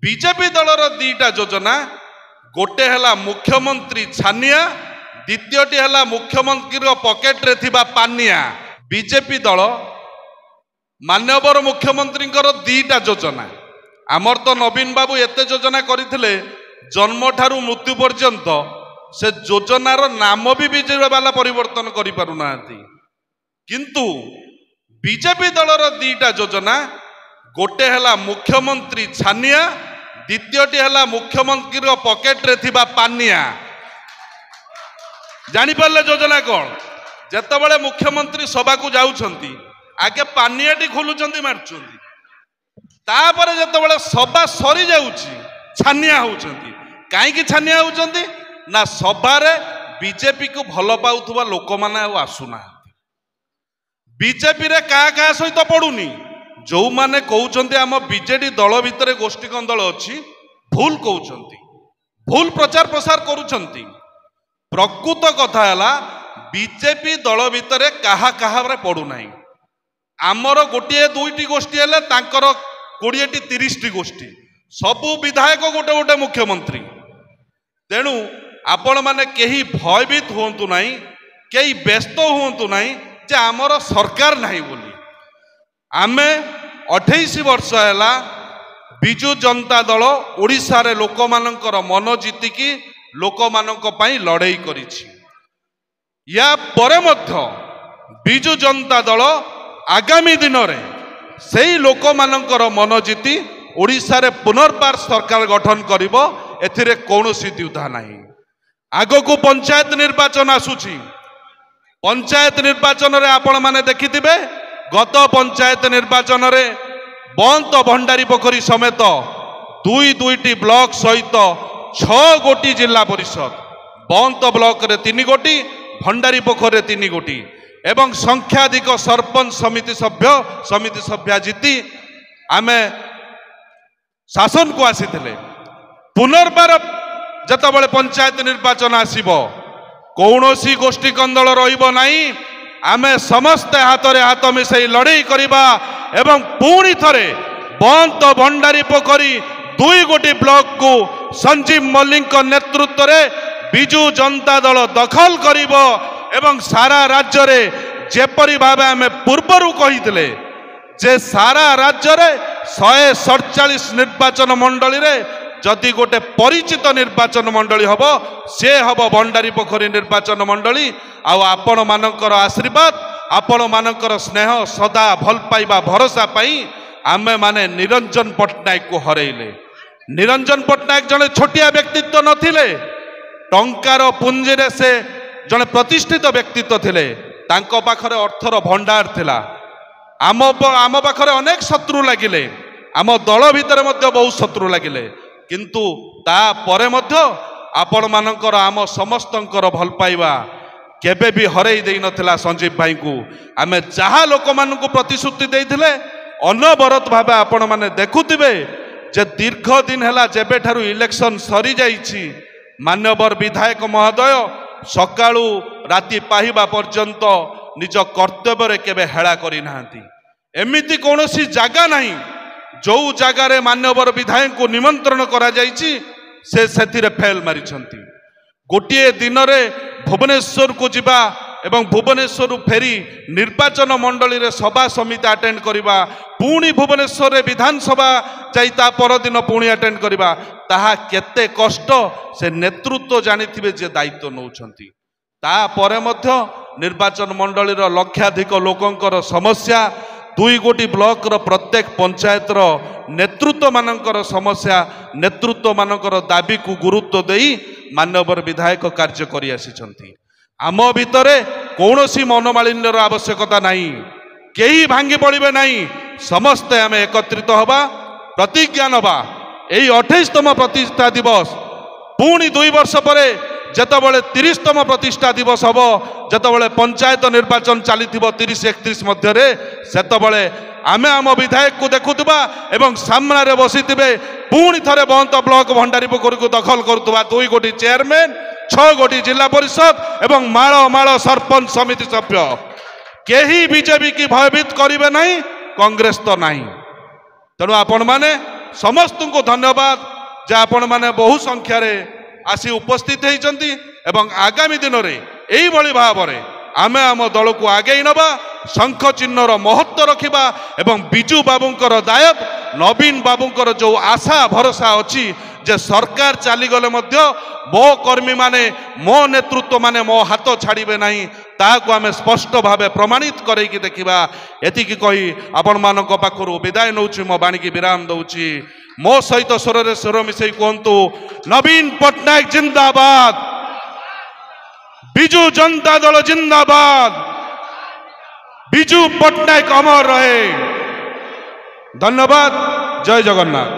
BJP दलर दीटा योजना गोटे है मुख्यमंत्री छानिया द्वितीयटी है मुख्यमंत्री पॉकेट रे थिबा पानिया। बीजेपी दल माननीय मुख्यमंत्री दीटा योजना आमर तो नवीन बाबू एते योजना करथिले जन्म ठारू मृत्यु पर्यंत से योजनार नाम भी बीजेपी वाला परिवर्तन करि पारु नांती। किंतु बीजेपी दलर दीटा योजना गोटे है मुख्यमंत्री छानिया द्वितीयटी है मुख्यमंत्री पॉकेट रे थिबा पानिया। जानी पारले योजना कौन जेतेबेले मुख्यमंत्री सभा को जाउछंती आगे पानियाटी खोलुचंती मारचंती तापर जेतेबेले सभा सरी जाउची छानिया होउचंती। काईकी छानिया होउचंती ना सभारे बीजेपी को भल पाउथुवा लोक माने आसुना। बीजेपी रे का सहित पड़ुनी जो माने कहउचंती आम बीजेडी दल भितरे गोष्ठी कंदल अछि भूल कहउचंती भूल प्रचार प्रसार करूचंती। प्रकृत कथा है बीजेपी दल भितर कहा कहा पड़ू ना आमर गोटे दुईटी गोष्ठी है 20-30 गोष्ठी सबू विधायक गोटे गोटे मुख्यमंत्री। तेणु आपण माने कहीं भयभीत हुंतु नहीं कहीं व्यस्त हुंतु नहीं जे आमर सरकार नहीं बोली। आमे 28 वर्ष है बिजु जनता दल ओडिशा रे लोक मानकर मन जीतिकी लोक मानक पई लड़ाई करिछि। या परे मध्य बिजु जनता दल आगामी दिन में सेही लोक मानकर मन जीति ओडिशा रे पुनर्बार सरकार गठन करिवो एथिरे कौनसी द्विधा नहीं। आगको पंचायत निर्वाचन आसुछि। पंचायत निर्वाचन रे आपण माने देखिथिबे गत पंचायत निर्वाचन रे बंत भंडारी पोखरी समेत दुईटी ब्लॉक सहित 6 गोटी जिला परिषद बंत ब्लॉक रे 3 गोटी भंडारी पोखरी रे 3 गोटी एवं संख्याधिक सरपंच समिति सभ्य जीति आमे शासन को आसीथिले। पुनर्बार जतबेले पंचायत निर्वाचन आसीबो कौनसी गोष्ठी कंदल रहिबो नाही। आमे समस्त हाथ रे हाथ मिसई लड़ाई करिबा एवं पुणी थरे बंत भंडारी पोखरी 2 गोटी ब्लॉक को संजीव मल्लिक नेतृत्व रे बिजु जनता दल दखल करिबो एवं सारा राज्य रे जेपरी भाबे आमे पूर्वरु कहिथिले जे सारा राज्य रे 147 निर्वाचन मंडली रे जदि गोटे परिचित निर्वाचन मंडली हबो से हबो भंडारी पोखरी निर्वाचन मंडली। आपण मानकर आशीर्वाद आपण मानकर स्नेह सदा भल पाइबा भरोसा पाई आमे माने निरंजन पट्टनायक को हरैले। निरंजन पट्टनायक जने छोटिया व्यक्तित्व नथिले टंकार पुंजी रे से जने प्रतिष्ठित व्यक्तित्व थिले। तांको पाखरे अर्थर भंडार थिला। आम पाखरे अनेक शत्रु लागिले आम दल भितर मध्य बहुत शत्रु लागिले किंतु ता परे मध्य आपण मानकर आम समस्तंकर भल पाइबा केबे भी हरई देई नथिला। संजीव भाई को आमे जहा लोक मानकु प्रतिश्रुति देइथिले अनवरत भाबे आपण माने देखुथिबे जे दीर्घ दिन हैला जेबे ठारू इलेक्शन सरी जाईछि मान्यवर विधायक महोदय सकाळू राति पाहिबा पर्यंत निज कर्तव्य रे केबे हेळा करि नाहंती। एमिति कोनोसी जागा नहीं जो जगार मान्यवर विधायक को निमंत्रण करा जाइछि से सेथिरे फेल मारिछंती। गोटे दिन रे भुवनेश्वर को जिबा एवं भुवनेश्वर फेरी निर्वाचन मंडली रे सभा समिति अटेंड करिबा पुणी भुवनेश्वर रे विधानसभा जाइता पर दिन पुणी अटेंड करिबा ताहा केते कष्ट से नेतृत्व जानिथिबे जे दायित्व नौछंती। ता परे मध्य निर्वाचन मंडली रो लक्षाधिक लोकंकर समस्या 2 गोटी ब्लॉक रो प्रत्येक पंचायत रो नेतृत्व मानकर समस्या नेतृत्व मानकर दाबी को गुरुत्व देई मान्यवर विधायक कार्य करि आसीछंती। आम भितरे कौनसी मनोमालिन्यर आवश्यकता नहीं केही भांगी पड़िबे नहीं समस्ते आम एकत्रित हवा प्रतिज्ञा नवा। एई 28तम प्रतिष्ठा दिवस पुणी 2 वर्ष परे जेतबेले 30तम प्रतिष्ठा दिवस हबो जेतबेले पंचायत निर्वाचन चलीथिबो 30-31 मध्य रे सेतबेले आमे आम विधायक को देखुथबा एवं सामना रे बसिथिबे पुणी थरे बंत ब्लॉक भंडारी पोखरी को दखल करुथबा 2 गोटी चेयरमैन 6 गोटी जिला परिषद एवं माळ माळ सरपंच समिति सभ्य केही बीजेपी की भयभीत करिवे नहीं कांग्रेस तो नहीं। तेणु आपण माने समस्त को धन्यवाद जे आपण माने बहु संख्यार आसी उपस्थित होती एवं आगामी दिन में यही भाव में आमे आम दल को आगे नवा शंख चिन्हर महत्व रखा एवं बिजू बाबूंकर दायित्व नवीन बाबूंकर जो आशा भरोसा अच्छी जे सरकार चलीगले मो कर्मी माने मो नेतृत्व माने मो हाथ छाड़े ना ताकू आम स्पष्ट भाव प्रमाणित करके देखा एति कही आपण मान पाखु विदाय नौ मो बाणी की विराम दौची मो सहित स्वर रे स्वर मिसई कहतु नवीन पट्टनायक जिंदाबाद बिजू जनता दल जिंदाबाद बिजू पट्टनायक अमर रहे। धन्यवाद। जय जगन्नाथ।